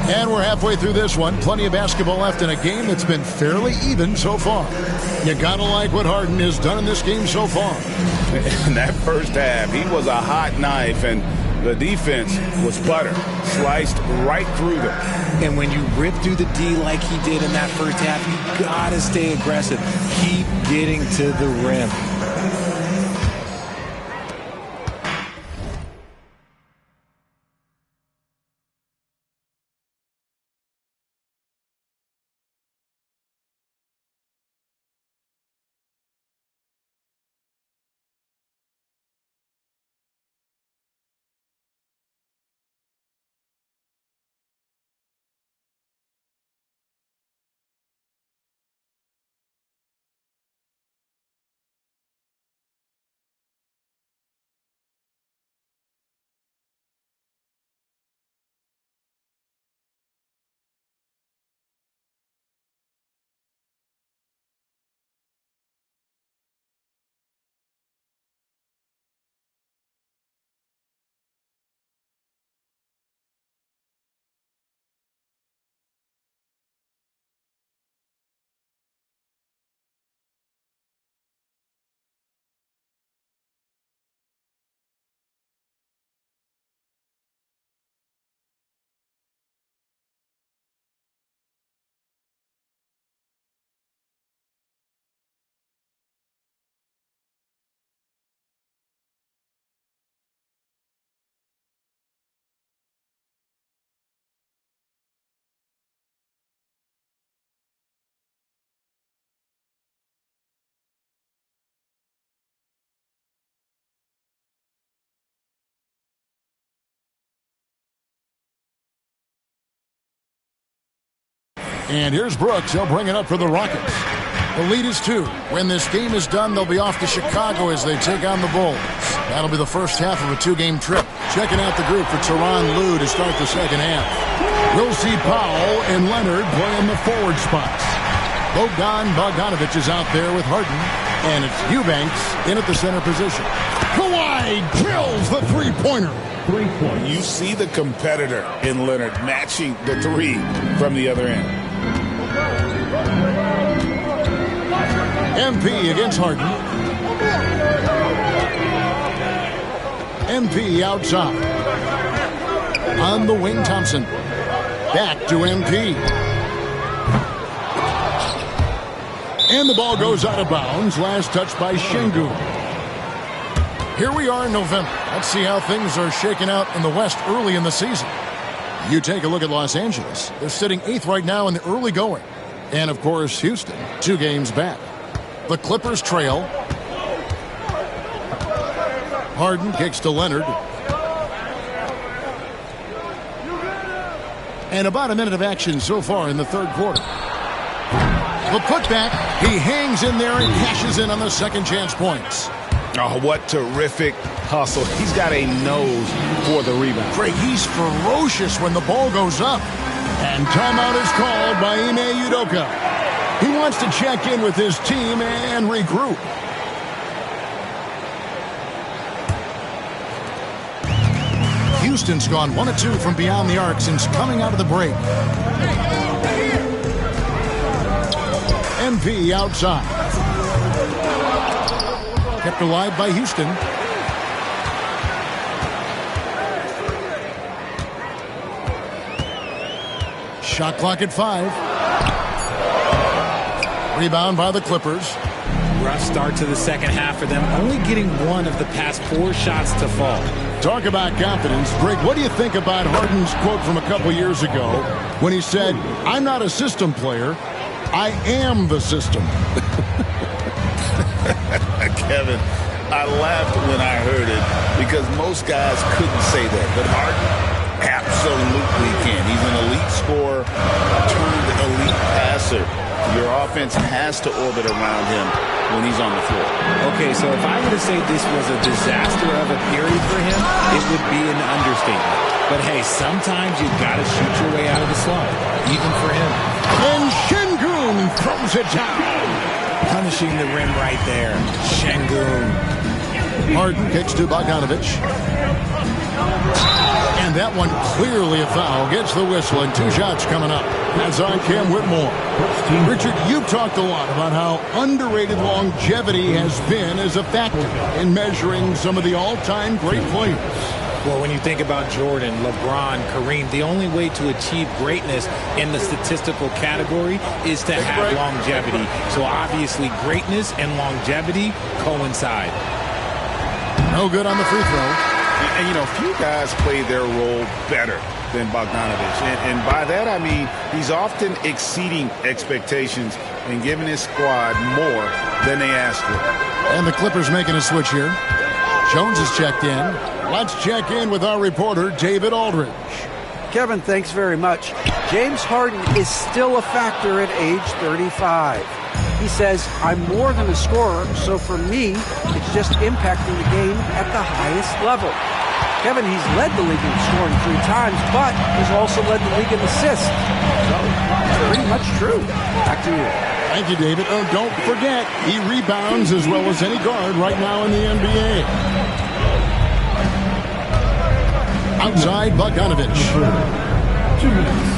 And we're halfway through this one. Plenty of basketball left in a game that's been fairly even so far. You gotta like what Harden has done in this game so far. In that first half, he was a hot knife, and the defense was butter. Sliced right through them. And when you rip through the D like he did in that first half, you gotta stay aggressive. Keep getting to the rim. And here's Brooks. He'll bring it up for the Rockets. The lead is 2. When this game is done, they'll be off to Chicago as they take on the Bulls. That'll be the first half of a 2-game trip. Checking out the group for Tyronn Lue to start the second half. We'll see Powell and Leonard playing the forward spots. Bogdanovich is out there with Harden. And it's Eubanks in at the center position. Kawhi drills the three-pointer. You see the competitor in Leonard matching the 3 from the other end. MP against Harden. MP outside. On the wing, Thompson. Back to MP. And the ball goes out of bounds. Last touch by Şengün. Here we are in November. Let's see how things are shaking out in the West early in the season. You take a look at Los Angeles. They're sitting 8th right now in the early going. And, of course, Houston, 2 games back. The Clippers trail. Harden kicks to Leonard. And about a minute of action so far in the third quarter. The putback. He hangs in there and cashes in on the second chance points. Oh, what terrific hustle. He's got a nose for the rebound. Craig, he's ferocious when the ball goes up. And timeout is called by Ime Udoka. He wants to check in with his team and regroup. Houston's gone 1 of 2 from beyond the arc since coming out of the break. MP outside. Kept alive by Houston. Shot clock at 5. Rebound by the Clippers. Rough start to the second half for them, only getting 1 of the past 4 shots to fall. Talk about confidence. Greg, what do you think about Harden's quote from a couple years ago when he said, "I'm not a system player, I am the system"? Kevin, I laughed when I heard it because most guys couldn't say that, but Harden absolutely can. He's an elite scorer turned elite passer. Your offense has to orbit around him when he's on the floor. Okay, so if I were to say this was a disaster of a period for him, it would be an understatement. But hey, sometimes you got to shoot your way out of the slump, even for him. And Şengün throws it down. Punishing the rim right there. Şengün. Harden kicks to Bogdanovich. And that one clearly a foul. Gets the whistle, and 2 shots coming up. That's on Cam Whitmore. Richard, you've talked a lot about how underrated longevity has been as a factor in measuring some of the all-time great players. Well, when you think about Jordan, LeBron, Kareem, the only way to achieve greatness in the statistical category is to have longevity. So obviously greatness and longevity coincide. No good on the free throw. And, you know, few guys play their role better than Bogdanovich. And by that, I mean he's often exceeding expectations and giving his squad more than they asked for. And the Clippers making a switch here. Jones is checked in. Let's check in with our reporter, David Aldridge. Kevin, thanks very much. James Harden is still a factor at age 35. He says, I'm more than a scorer, so for me, it's just impacting the game at the highest level. Kevin, he's led the league in scoring 3 times, but he's also led the league in assists. So, it's pretty much true. Back to you. Thank you, David. Oh, don't forget, he rebounds as well as any guard right now in the NBA. Outside, Bogdanovich. 2 minutes.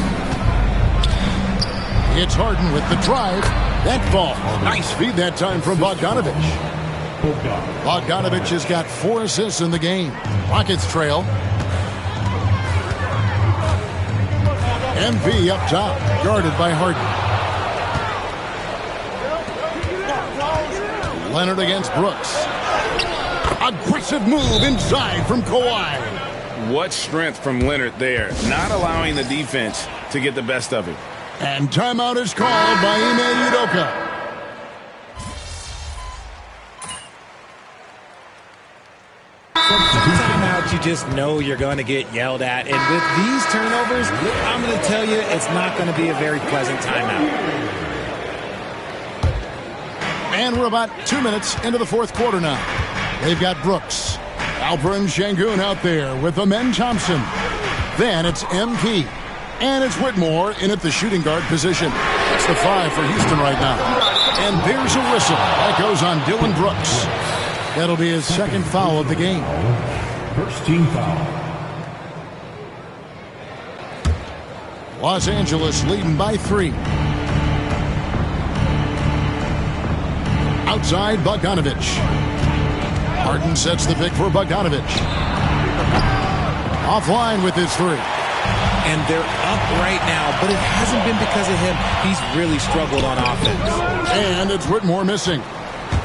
It's Harden with the drive. That ball. Nice feed that time from Bogdanovich. Bogdanovich has got 4 assists in the game. Rockets trail. MV up top, guarded by Harden. Leonard against Brooks. Aggressive move inside from Kawhi. What strength from Leonard there, not allowing the defense to get the best of him. And timeout is called by Ime Udoka. Timeout, you just know you're going to get yelled at. And with these turnovers, I'm going to tell you it's not going to be a very pleasant timeout. And we're about 2 minutes into the 4th quarter now. They've got Brooks, Alperen Şengün out there with Amen Thompson. Then it's MP. And it's Whitmore in at the shooting guard position. It's the 5 for Houston right now. And there's a whistle. That goes on Dylan Brooks. That'll be his 2nd foul of the game. First team foul. Los Angeles leading by 3. Outside, Bogdanovich. Harden sets the pick for Bogdanovich. Offline with his 3. And they're up right now, but it hasn't been because of him. He's really struggled on offense. And it's Whitmore missing.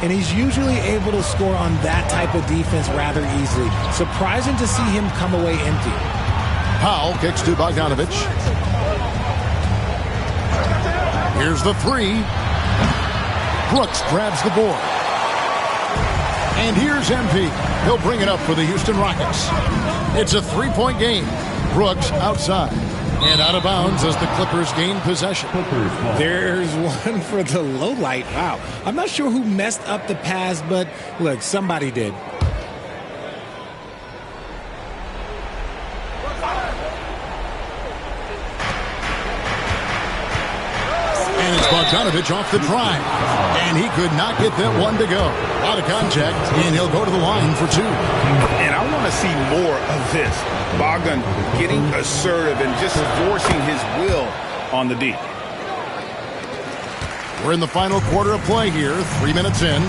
And he's usually able to score on that type of defense rather easily. Surprising to see him come away empty. Powell kicks to Bogdanovich. Here's the 3. Brooks grabs the board. And here's MP. He'll bring it up for the Houston Rockets. It's a 3-point game. Brooks outside and out of bounds as the Clippers gain possession. There's one for the low light. Wow. I'm not sure who messed up the pass, but look, somebody did. And it's Bogdanovich off the drive. And he could not get that one to go. A lot of contact, and he'll go to the line for 2. And I want to see more of this. Bogdan getting assertive and just forcing his will on the D. We're in the final quarter of play here. 3 minutes in.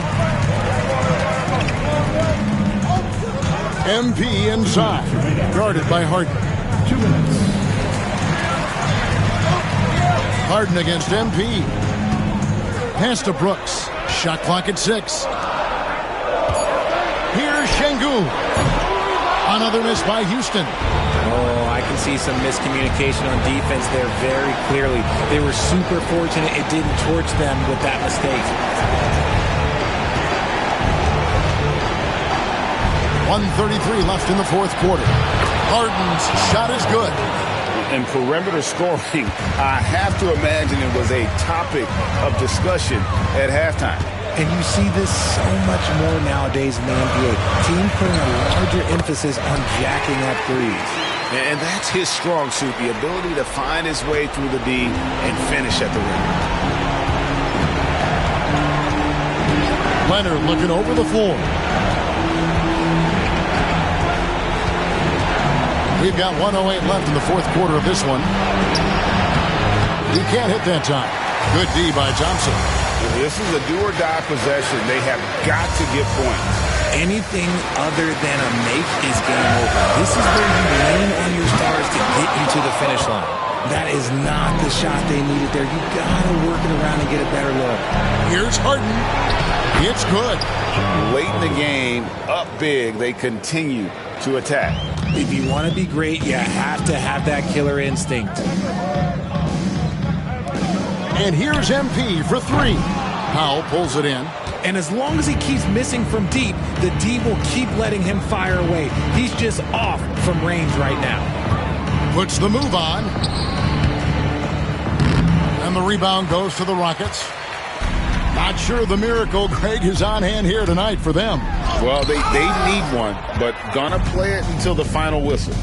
MP inside. Guarded by Harden. 2 minutes. Harden against MP. Pass to Brooks. Shot clock at 6. Here's Şengün. Another miss by Houston. Oh, I can see some miscommunication on defense there very clearly. They were super fortunate it didn't torch them with that mistake. 1:33 left in the 4th quarter. Harden's shot is good. And perimeter scoring, I have to imagine it was a topic of discussion at halftime. And you see this so much more nowadays in the NBA. Team putting a larger emphasis on jacking up threes. And that's his strong suit, the ability to find his way through the D and finish at the rim. Leonard looking over the floor. We've got 1:08 left in the fourth quarter of this one. He can't hit that time. Good D by Thompson. This is a do-or-die possession. They have got to get points. Anything other than a make is game over. This is where you lean on your stars to get you to the finish line. That is not the shot they needed there. You got to work it around and get a better look. Here's Harden. It's good. Late in the game, up big, they continue to attack. If you want to be great, you have to have that killer instinct. And here's MP for three. Powell pulls it in. And as long as he keeps missing from deep, the D will keep letting him fire away. He's just off from range right now. Puts the move on. And the rebound goes to the Rockets. Not sure the miracle, Greg, is on hand here tonight for them. Well, they need one, but gonna play it until the final whistle.